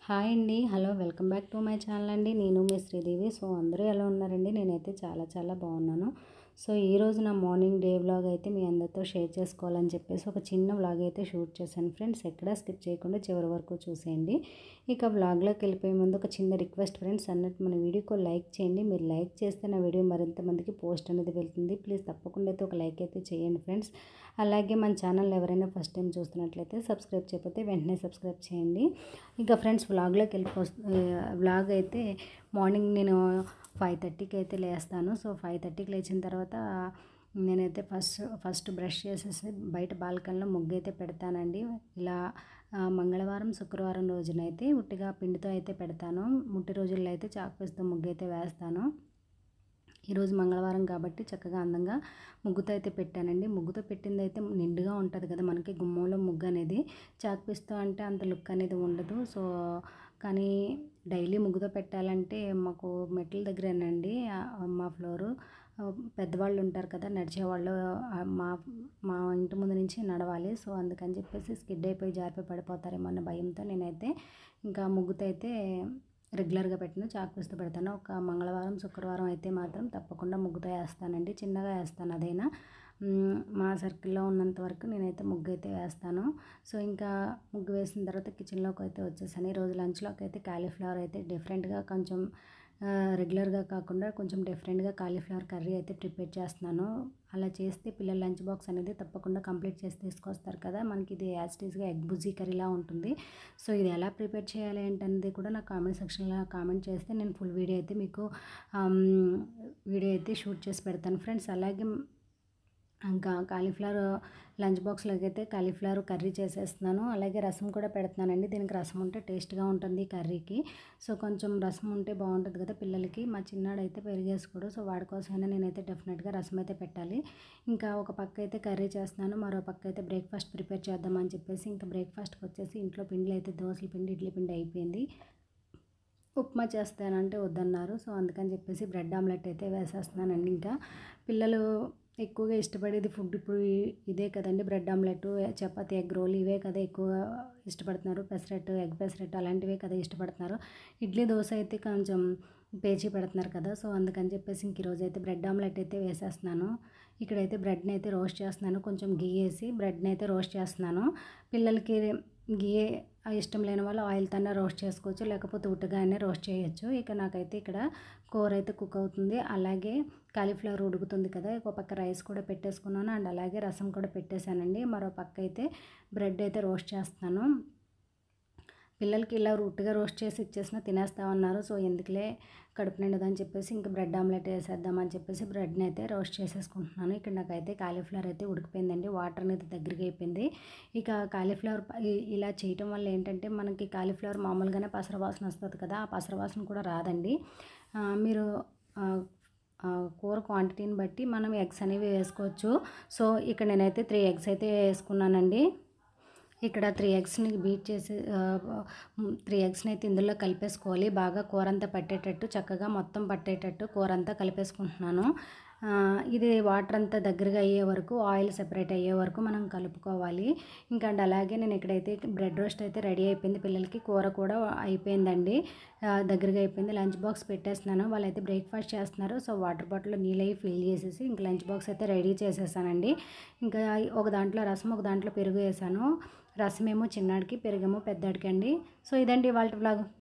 Hi అండి. Hello! Welcome back to my channel అండి. నేను మీ శ్రీదేవి. సో, అందరూ ఎలా ఉన్నారండి? నేనైతే చాలా చాలా బాగున్నాను. సో, ఈరోజు నా మార్నింగ్ డే వ్లాగ్ అయితే మీ అందరితో షేర్ చేసుకోవాలని చెప్పేసి ఒక చిన్న వ్లాగ్ అయితే షూట్ చేశాను ఫ్రెండ్స్. ఎక్కడా స్కిప్ చేయకుండా చివరి వరకు చూసేయండి. ఇక వ్లాగ్లోకి వెళ్ళిపోయే ముందు ఒక చిన్న రిక్వెస్ట్ ఫ్రెండ్స్, అన్నట్టు మన వీడియోకి లైక్ చేయండి. మీరు లైక్ చేస్తే నా వీడియో మరింత మందికి పోస్ట్ అనేది వెళ్తుంది. ప్లీజ్ తప్పకుండా అయితే ఒక లైక్ అయితే చేయండి ఫ్రెండ్స్. అలాగే మన ఛానల్ ఎవరైనా ఫస్ట్ టైం చూస్తున్నట్లయితే సబ్స్క్రైబ్ చేయకపోతే వెంటనే సబ్స్క్రైబ్ చేయండి. ఇక ఫ్రెండ్స్ వ్లాగ్లోకి వ్లాగ్ అయితే మార్నింగ్ నేను 5:30కి అయితే లేస్తాను. సో 5:30కి లేచిన తర్వాత నేనైతే ఫస్ట్ బ్రష్ చేసేసి బయట బాల్కనీలో ముగ్గు అయితే పెడతానండి. ఇలా మంగళవారం శుక్రవారం రోజునైతే ఉట్టిగా పిండితో అయితే పెడతాను. ముట్టి రోజుల్లో అయితే చాక్పీస్తో ముగ్గు అయితే వేస్తాను. ఈరోజు మంగళవారం కాబట్టి చక్కగా అందంగా ముగ్గుతో అయితే పెట్టానండి. ముగ్గుతో పెట్టింది అయితే నిండుగా ఉంటుంది కదా మనకి గుమ్మంలో ముగ్గు అనేది. చాక్పీస్తో అంటే అంత లుక్ అనేది ఉండదు. సో కానీ డైలీ ముగ్గుతో పెట్టాలంటే మాకు మెట్ల దగ్గరేనండి మా ఫ్లోరు. పెద్దవాళ్ళు ఉంటారు కదా నడిచేవాళ్ళు, మా మా ఇంటి ముందు నుంచి నడవాలి. సో అందుకని చెప్పేసి స్కిడ్ అయిపోయి జారిపోయి పడిపోతారేమో అన్న భయంతో నేనైతే ఇంకా ముగ్గుతో అయితే రెగ్యులర్గా పెట్టిన చాక్పీస్తో పెడతాను. ఒక మంగళవారం శుక్రవారం అయితే మాత్రం తప్పకుండా ముగ్గుతో వేస్తానండి. చిన్నగా వేస్తాను అదైనా. మా సర్కిల్లో ఉన్నంత వరకు నేనైతే ముగ్గు అయితే వేస్తాను. సో ఇంకా ముగ్గు వేసిన తర్వాత కిచెన్లోకి అయితే వచ్చేసాను. ఈరోజు లంచ్లోకి అయితే కాలీఫ్లవర్ అయితే డిఫరెంట్గా కొంచెం రెగ్యులర్గా కాకుండా కొంచెం డిఫరెంట్గా కాలీఫ్లవర్ కర్రీ అయితే ప్రిపేర్ చేస్తున్నాను. అలా చేస్తే పిల్లల లంచ్ బాక్స్ అనేది తప్పకుండా కంప్లీట్ చేసి తీసుకొస్తారు కదా. మనకి ఇది యాజ్ ఇట్ ఈస్గా ఎగ్ బుజ్జీ కర్రీలా ఉంటుంది. సో ఇది ఎలా ప్రిపేర్ చేయాలి ఏంటనేది కూడా నాకు కామెంట్ సెక్షన్లో కామెంట్ చేస్తే నేను ఫుల్ వీడియో అయితే మీకు వీడియో అయితే షూట్ చేసి పెడతాను ఫ్రెండ్స్. అలాగే ఇంకా కాలీఫ్లవర్ లంచ్ బాక్స్లోకి అయితే కాలీఫ్లవర్ కర్రీ చేసేస్తున్నాను. అలాగే రసం కూడా పెడుతున్నానండి. దీనికి రసం ఉంటే టేస్ట్గా ఉంటుంది కర్రీకి. సో కొంచెం రసం ఉంటే బాగుంటుంది కదా పిల్లలకి. మా చిన్నాడైతే పెరిగేసుకోడు. సో వాడి కోసమైనా నేనైతే డెఫినెట్గా రసం అయితే పెట్టాలి. ఇంకా ఒక పక్క అయితే కర్రీ చేస్తున్నాను, మరో పక్క అయితే బ్రేక్ఫాస్ట్ ప్రిపేర్ చేద్దామని చెప్పేసి ఇంకా బ్రేక్ఫాస్ట్కి వచ్చేసి ఇంట్లో పిండిలు అయితే దోశల పిండి ఇడ్లీ పిండి అయిపోయింది. ఉప్మా చేస్తానంటే వద్దన్నారు. సో అందుకని చెప్పేసి బ్రెడ్ ఆమ్లెట్ అయితే వేసేస్తున్నానండి. ఇంకా పిల్లలు ఎక్కువగా ఇష్టపడేది ఫుడ్ ఇప్పుడు ఇదే కదండి. Bread omelette, chapati, egg role ఇవే కదా ఎక్కువగా ఇష్టపడుతున్నారు. పెసరట్టు, ఎగ్ పెసరట్టు అలాంటివే కదా ఇష్టపడుతున్నారు. ఇడ్లీ దోశ అయితే కొంచెం పేచీ పెడుతున్నారు కదా. సో అందుకని చెప్పేసి ఇంక ఈరోజు అయితే బ్రెడ్ ఆమ్లెట్ అయితే వేసేస్తున్నాను. ఇక్కడైతే బ్రెడ్ని అయితే రోస్ట్ చేస్తున్నాను. కొంచెం గీ వేసి బ్రెడ్ని అయితే రోస్ట్ చేస్తున్నాను. పిల్లలకి గీ ఇష్టం లేని వాళ్ళు ఆయిల్తోనే రోస్ట్ చేసుకోవచ్చు, లేకపోతే ఉట్టగానే రోస్ట్ చేయొచ్చు. ఇక నాకైతే ఇక్కడ కూర అయితే కుక్ అవుతుంది. అలాగే కాలీఫ్లవర్ ఉడుకుతుంది కదా. ఒక పక్క రైస్ కూడా పెట్టేసుకున్నాను అండ్ అలాగే రసం కూడా పెట్టేశానండి. మరో పక్క అయితే బ్రెడ్ అయితే రోస్ట్ చేస్తాను. పిల్లలకి ఇలా రూట్గా రోస్ట్ చేసి ఇచ్చేసినా తినేస్తామన్నారు. సో ఎందుకులే కడుపు నిండదని చెప్పేసి ఇంకా బ్రెడ్ ఆమ్లెట్ వేసేద్దామని చెప్పేసి బ్రెడ్ని అయితే రోస్ట్ చేసేసుకుంటున్నాను. ఇక్కడ నాకైతే కాలీఫ్లవర్ అయితే ఉడికిపోయిందండి. వాటర్ అనేది దగ్గరికి అయిపోయింది. ఇక కాలీఫ్లవర్ ఇలా చేయటం వల్ల ఏంటంటే మనకి కాలీఫ్లవర్ మామూలుగానే పసర వాసన వస్తుంది కదా. ఆ పసర వాసన కూడా రాదండి. మీరు కూర క్వాంటిటీని బట్టి మనం ఎగ్స్ అనేవి వేసుకోవచ్చు. సో ఇక్కడ నేనైతే 3 ఎగ్స్ అయితే వేసుకున్నానండి. ఇక్కడ 3 ఎగ్స్ని బీట్ చేసి 3 ఎగ్స్ని అయితే ఇందులో కలిపేసుకోవాలి. బాగా కూర అంతా పట్టేటట్టు, చక్కగా మొత్తం పట్టేటట్టు కూర అంతా కలిపేసుకుంటున్నాను. ఇది వాటర్ అంతా దగ్గరగా అయ్యే వరకు, ఆయిల్ సెపరేట్ అయ్యే వరకు మనం కలుపుకోవాలి. ఇంకా అలాగే నేను ఇక్కడైతే బ్రెడ్ రోస్ట్ అయితే రెడీ అయిపోయింది. పిల్లలకి కూర కూడా అయిపోయిందండి, దగ్గరగా అయిపోయింది. లంచ్ బాక్స్ పెట్టేస్తున్నాను. వాళ్ళైతే బ్రేక్ఫాస్ట్ చేస్తున్నారు. సో వాటర్ బాటిల్లో నీళ్ళు అవి ఫిల్ చేసేసి ఇంక లంచ్ బాక్స్ అయితే రెడీ చేసేసానండి. ఇంకా ఒక దాంట్లో రసం, ఒక దాంట్లో పెరుగు వేసాను. రసమేమో చిన్నాడికి, పెరుగేమో పెద్దాడికి అండి. సో ఇదండి ఇవాళ వ్లాగ్.